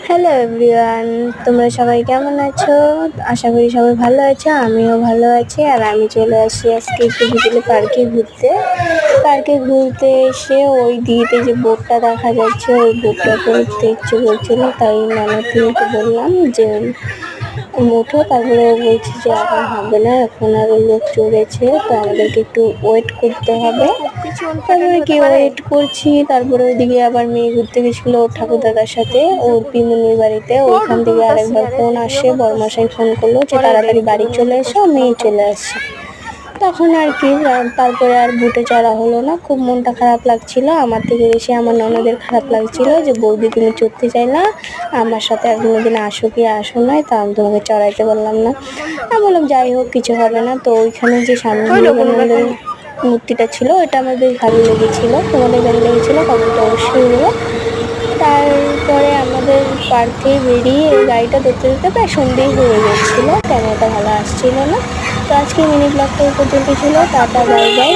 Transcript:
Hello everyone, তোমরা সবাই কেমন আছো? আশা করি সবাই ভালো আছো। আমিও ভালো আছি। আর আমি চলে আসি আজকে একটু বিকেলে পার্কে ঘুরতে এসে ওই দিতে যে বোটটা দেখা যাচ্ছে, ওই বোটটাতে উঠতে ইচ্ছে করছিল, তাই ননদকে বললাম যে ওঠো। তারপরে ও বলছে যে এখন হবে না, এখন আরো লোক চড়েছে, তো আমাদেরকে একটু ওয়েট করতে হবে। তারপরে কি ওয়েট করছি, তারপরে ওইদিকে আবার মেয়ে ঘুরতে গেছিল ওর ঠাকুরদাদার সাথে, ওর পিমনির বাড়িতে। ওইখান থেকে আরেকবার ফোন আসে, বড়মশাই ফোন করলো যে তাড়াতাড়ি বাড়ি চলে এসো, মেয়ে চলে আসছে। তখন আর কি, তারপরে আর বুটে চড়া হলো না। খুব মনটা খারাপ লাগছিল, আমার থেকে বেশি আমার ননদের খারাপ লাগছিল যে বৌদি তুমি চড়তে চাইলা, আমার সাথে আর কোনোদিন আসো কি আসো নয়, তা আমি তোমাকে চড়াইতে পারলাম না। আমি বললাম যাই হোক, কিছু হবে না। তো ওইখানে যে সামনে বিবেকানন্দের মূর্তিটা ছিল, ওইটা আমার বেশ ভালো লেগেছিল। তোমাদের কেমন লেগেছিল কমেন্টে অবশ্যই বলো। তারপরে আমাদের পার্কে বেরিয়ে গাড়িটা ধরতে ধরতে প্রায় সন্ধেই হয়ে গেছিলো, ক্যামেরাটা ভালো আসছিল না। তো আজকে মিনি ব্লগটা এই পর্যন্ত ছিল। Tata, bye bye.